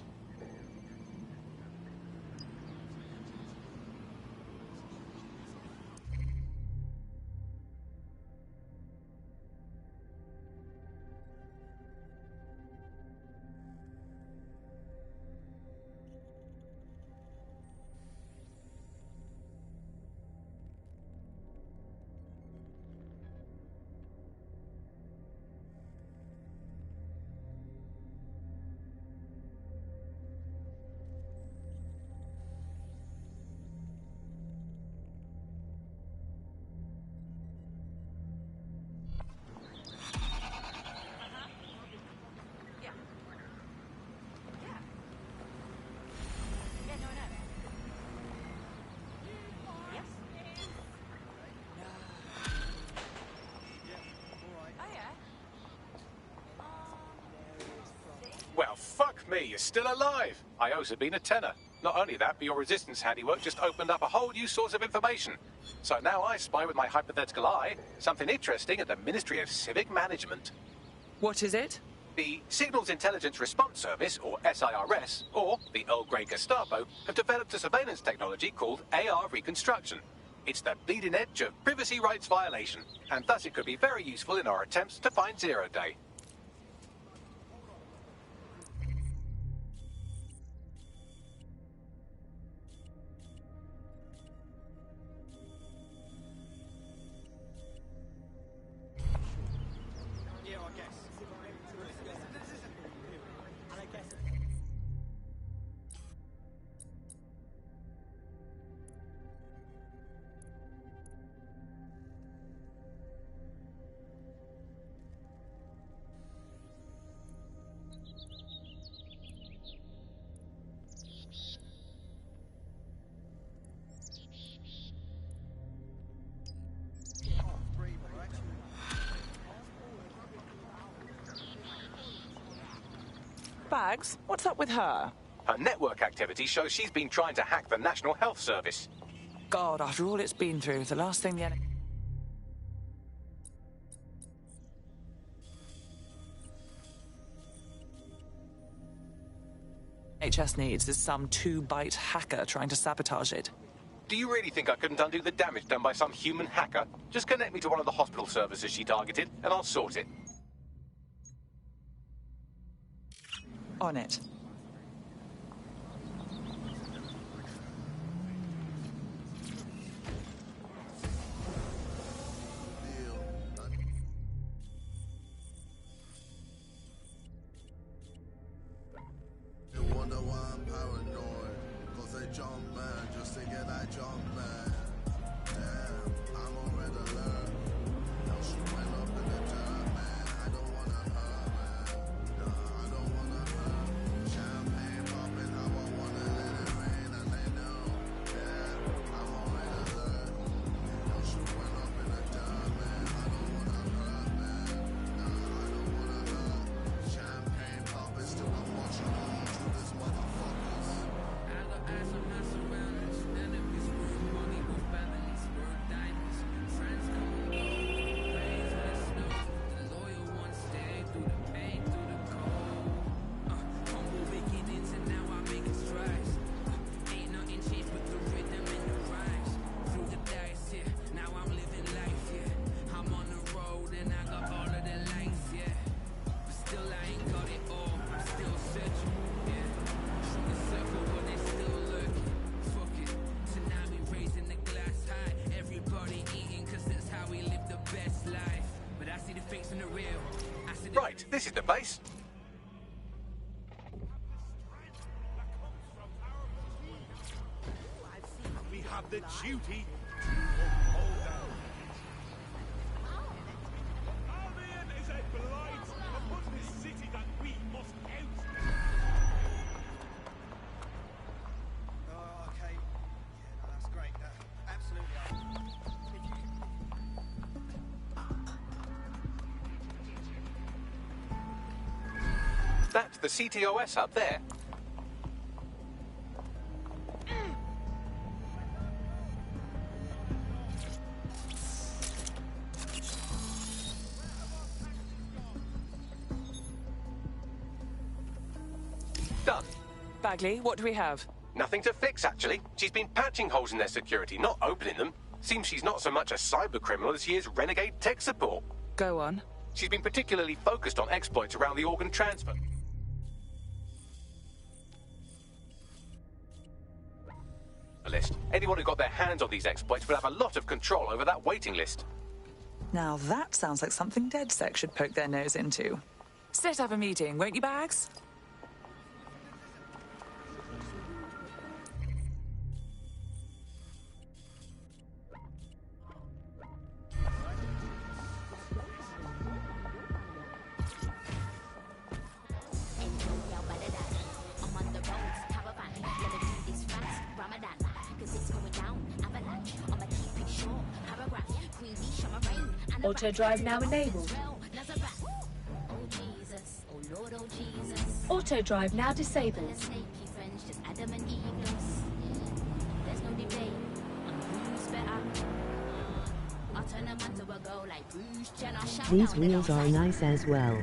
me, you're still alive. I owe Sabine a tenner. Not only that, but your resistance handiwork just opened up a whole new source of information. So now I spy with my hypothetical eye something interesting at the Ministry of Civic Management. What is it? The Signals Intelligence Response Service, or SIRS, or the Earl Grey Gestapo, have developed a surveillance technology called AR Reconstruction. It's the bleeding edge of privacy rights violation, and thus it could be very useful in our attempts to find Zero Day. Bags? What's up with her? Her network activity shows she's been trying to hack the National Health Service. God, after all it's been through, the last thing the NHS needs is some 2-byte hacker trying to sabotage it. Do you really think I couldn't undo the damage done by some human hacker? Just connect me to one of the hospital services she targeted, and I'll sort it. On it. You wonder why I'm paranoid? 'Cause they jump, man, just to get that jump, man. Damn, I'm on red alert. Now she went up in the dirt, man. I don't wanna hurt, man. Nah, I don't wanna hurt. Champagne popping, how I wanna let it rain, and they know. Yeah, I'm on red alert. Now she went up in the dirt, man. I don't wanna hurt, man. Nah, I don't wanna hurt. Champagne popping, still I'm watching all through this motherfuckers. Right, this is the base. We have the duty to uphold them. Albion is a blight upon this city that we must out. Oh, okay. Yeah, no, that's great. Absolutely. That's the CTOS up there. Done. Bagley, what do we have? Nothing to fix, actually. She's been patching holes in their security, not opening them. Seems she's not so much a cyber criminal as she is renegade tech support. Go on. She's been particularly focused on exploits around the organ transfer. List. Anyone who got their hands on these exploits would have a lot of control over that waiting list. Now that sounds like something DedSec should poke their nose into. Set up a meeting, won't you, Bags? Auto drive now enabled. Oh Jesus, oh Lord, oh Jesus. Auto drive now disabled. These wheels are nice as well.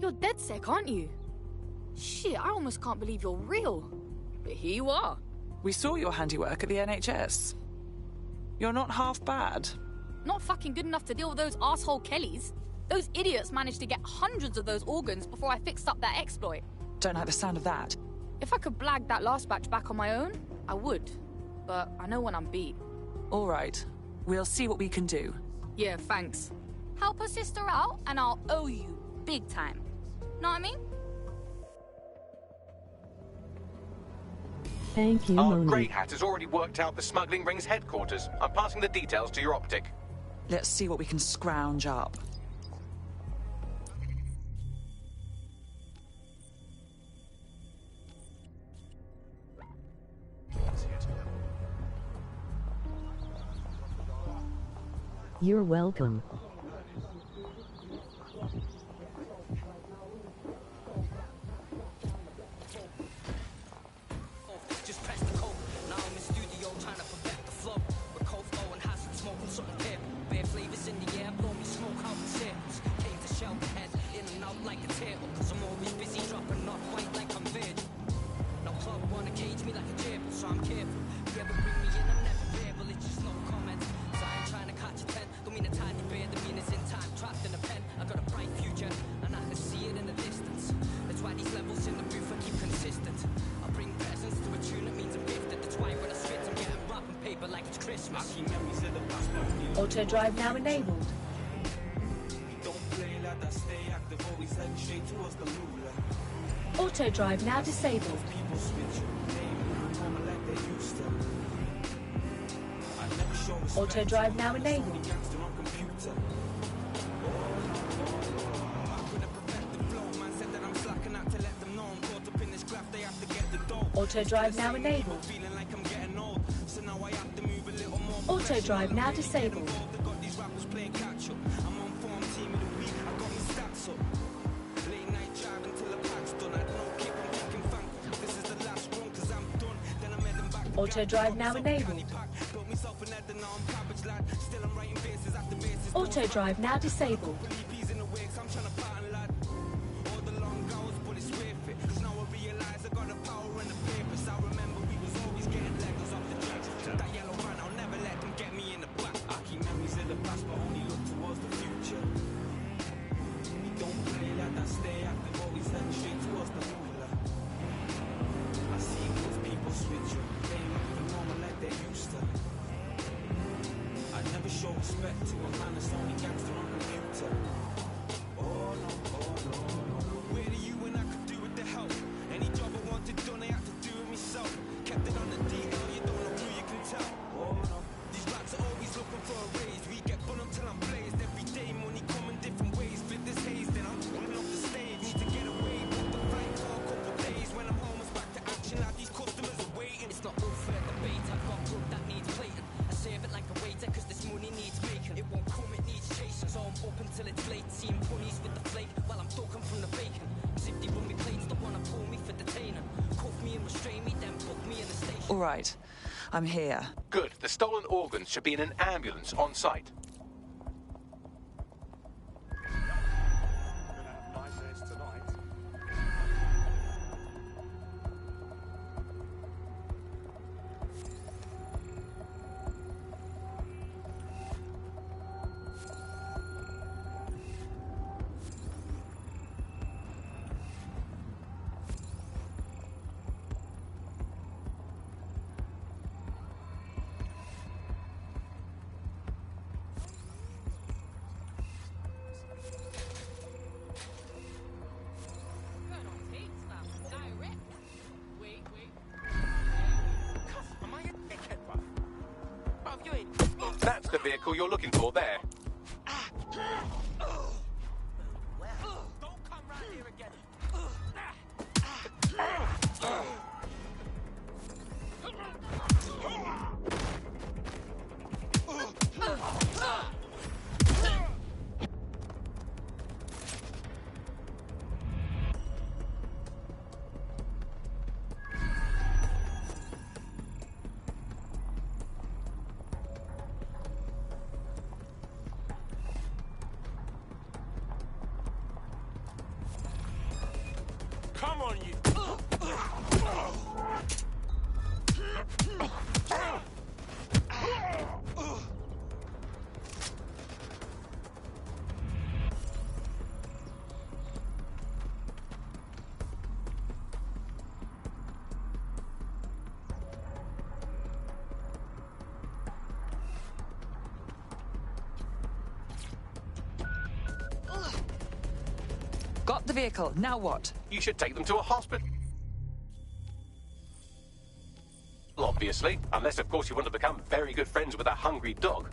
You're DedSec, aren't you? Shit, I almost can't believe you're real. But here you are. We saw your handiwork at the NHS. You're not half bad. Not fucking good enough to deal with those asshole Kellys. Those idiots managed to get hundreds of those organs before I fixed up that exploit. Don't like the sound of that. If I could blag that last batch back on my own, I would. But I know when I'm beat. All right. We'll see what we can do. Yeah, thanks. Help a sister out, and I'll owe you big time. Know what I mean? Thank you, Our Monique. Grey Hat has already worked out the smuggling ring's headquarters. I'm passing the details to your optic. Let's see what we can scrounge up. You're welcome. Just press the code. Now I'm in studio trying to perfect the flow. With cold flow and hazard smoking something pip. Bare flavors in the air, blow me smoke out in circles. Came to shell the head, in and out like a turtle. Cause I'm always busy dropping off white like I'm Virgil. No club wanna cage me like a gerbil, so I'm careful. You ever bring me in, I'm never verbal, it's just no comment. So I ain't trying to catch a pen. Don't mean a tiny bear, the mean is in time, trapped in a pen. I got a bright future, and I can see it in the distance. That's why these levels in the booth I keep consistent. I bring presents to a tune that means I'm gifted. That's why when I spit I'm getting wrapping paper like it's Christmas. I keep memories of the past, but Auto drive now enabled. don't play like that, stay active, always heading straight towards the moolah. Auto drive now disabled. People switch your name and home like they used to. I never show respect. Auto drive now enabled. Gangster on computer. I couldn't prevent the flow. Man said that I'm slacking out to let them know I'm caught up in this graph. They have to get the dough. Auto drive now enabled. Feeling like I'm getting old, so now I have to move a little more. Auto drive now disabled. I got these rappers playing catch up. I'm on form, team of the week. I got my stats up. Late night drive until the pack's done. I don't keep on thinking thankful. This is the last one, cause I'm done. Then I'm heading back. Auto drive now enabled. Built myself an head and now I'm cabbage lad. Still I'm writing verses at the bases. Auto drive now disabled. EPs in the wigs, I'm trying to pattern lad. All the long hours, but it's worth it. Cause now I realise I got the power and the purpose. I remember we was always getting leggers off the judge. That yellow van, I'll never let them get me in the back. I keep memories of the past, but only look towards the future. We don't play like that, stay active, always heading straight towards the moolah. I see All right. I'm here. Good. The stolen organs should be in an ambulance on site. That's the vehicle you're looking for there. Come on, you! Got the vehicle. Now what? You should take them to a hospital. Obviously. Unless, of course, you want to become very good friends with a hungry dog.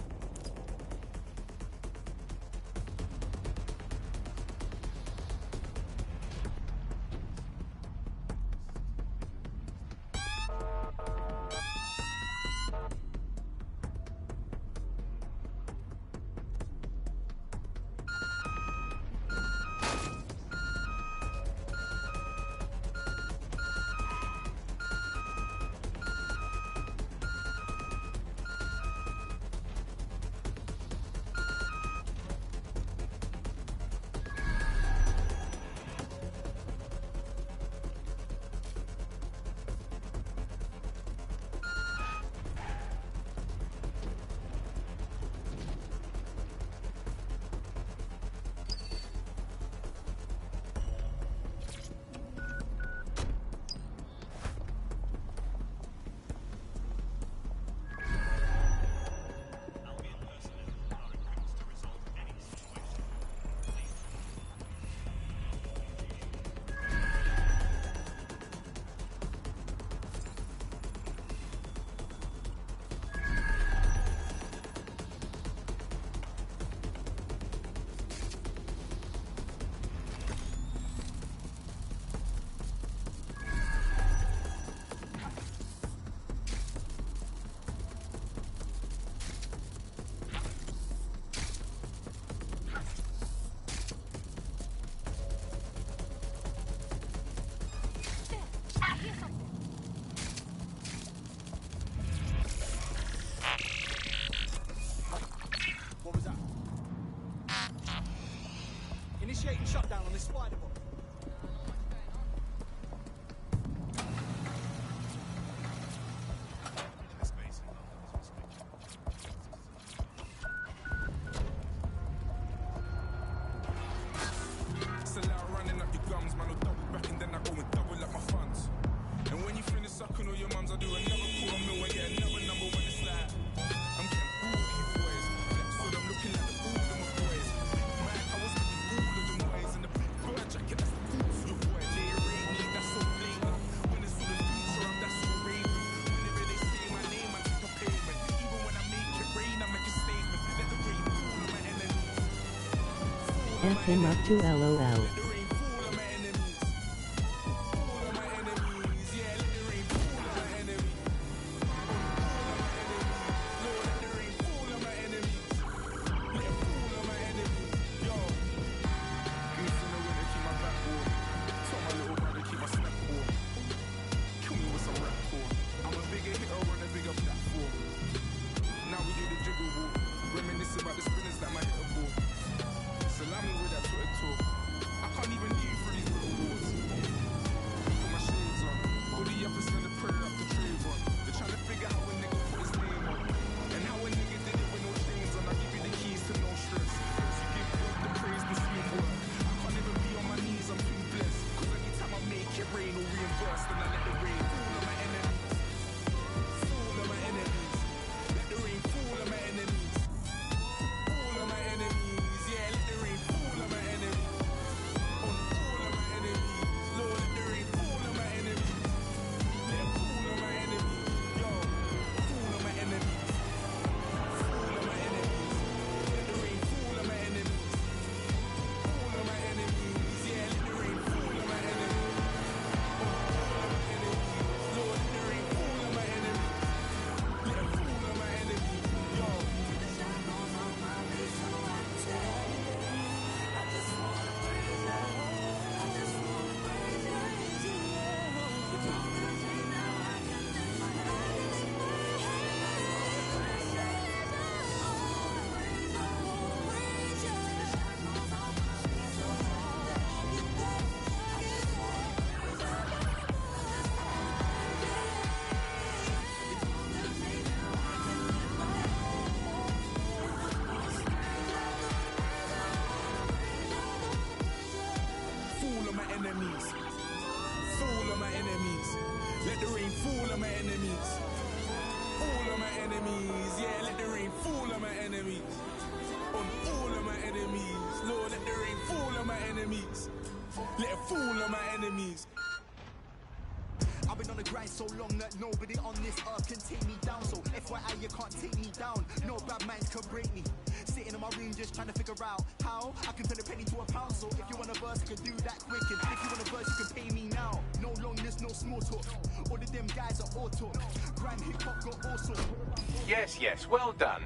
Initiating shutdown on this spider bot. So now running up your gums, man, I'll double back and then I go and double up my funds. And when you finish sucking all your mums, I'll do another quarter mil and get another number when it's like I'm getting all of you boys. That's what I'm looking at, all of my boys. Man, I was looking all of them ways in the big bird jacket, that's the roots of your boy. They rate me, that's so blatant. When it's for the future, I'm that's so raving. Whenever they say my name, I take a payment. Even when I make it rain, I make a statement. Let the rain fall on my enemies. F him up to LOL. I'm a bigger my enemies. Fall on my enemies. Let the rain fall on my enemies. All of my enemies, yeah, let the rain fall on my enemies. On all of my enemies, Lord, let the rain fall on my enemies. Let it fall on my enemies. I've been on the grind so long that nobody on this earth can take me down. So FYI, you can't take me down. No bad minds can break me. Sitting in my room just trying to figure out how I can turn a penny to a pound. So if you want a verse, you can do that quick. And if you want a verse, you can pay me now. No longness, no small talk. All of them guys are all talk. Grime hip hop got all sorts. Yes, yes, well done.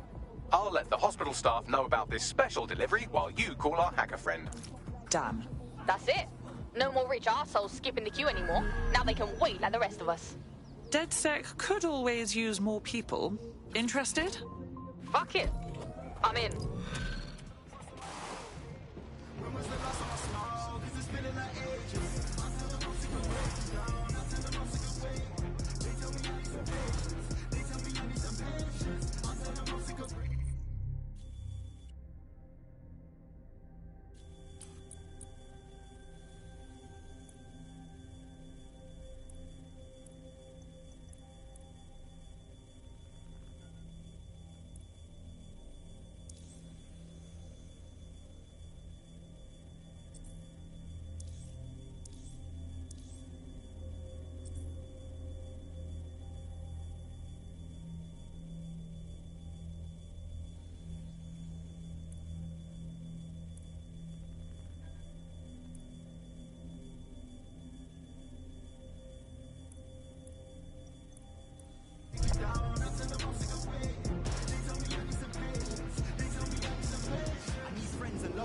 I'll let the hospital staff know about this special delivery while you call our hacker friend. Damn. That's it. No more rich arseholes skipping the queue anymore. Now they can wait like the rest of us. DedSec could always use more people. Interested? Fuck it. I'm in.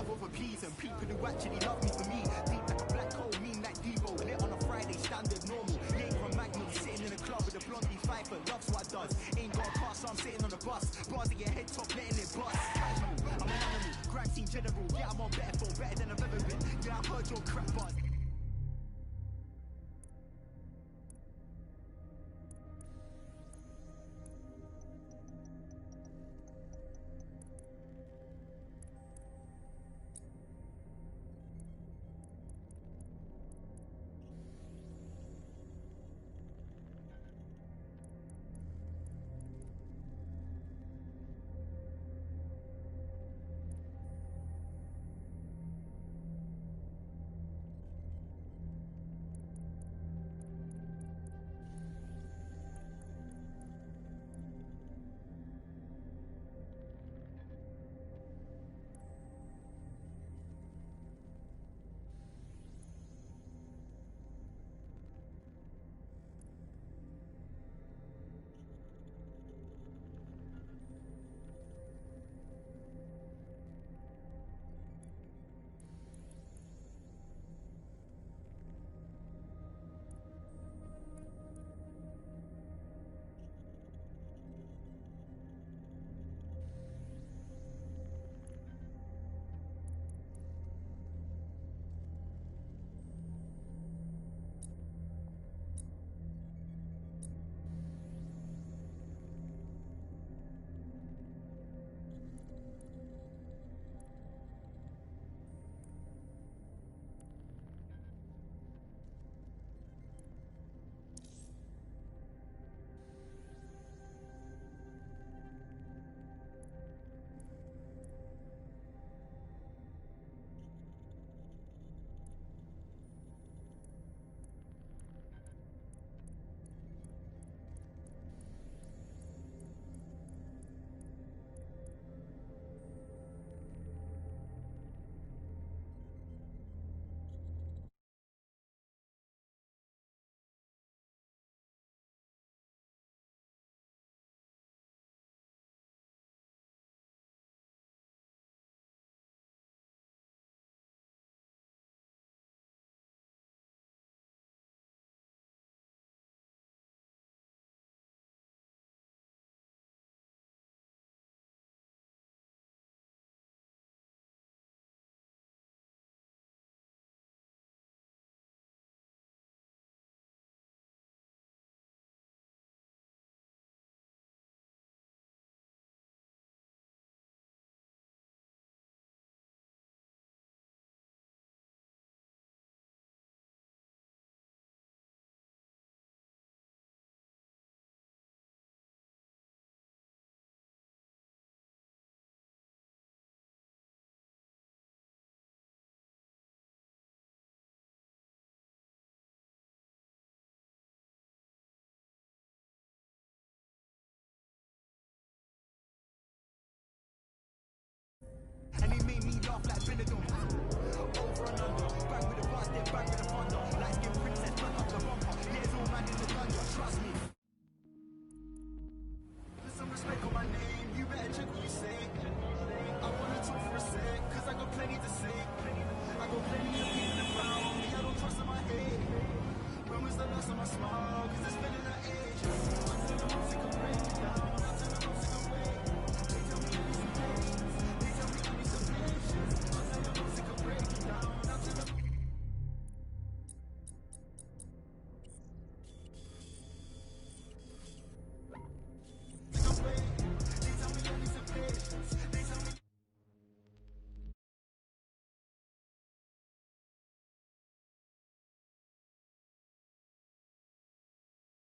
Over peas and people who actually love me for me. Deep like a black hole, mean like Devo. Lit on a Friday, standard normal. Ain't from Magnum, sitting in a club with a blondie Pfeiffer. Loves what I does. Ain't got a car, so I'm sitting on a bus. Bars at your head top, letting it bust. Casual, I'm an animal. Crime scene general. Yeah, I'm on better phone, better than I've ever been. Yeah, I've heard your crap buzz.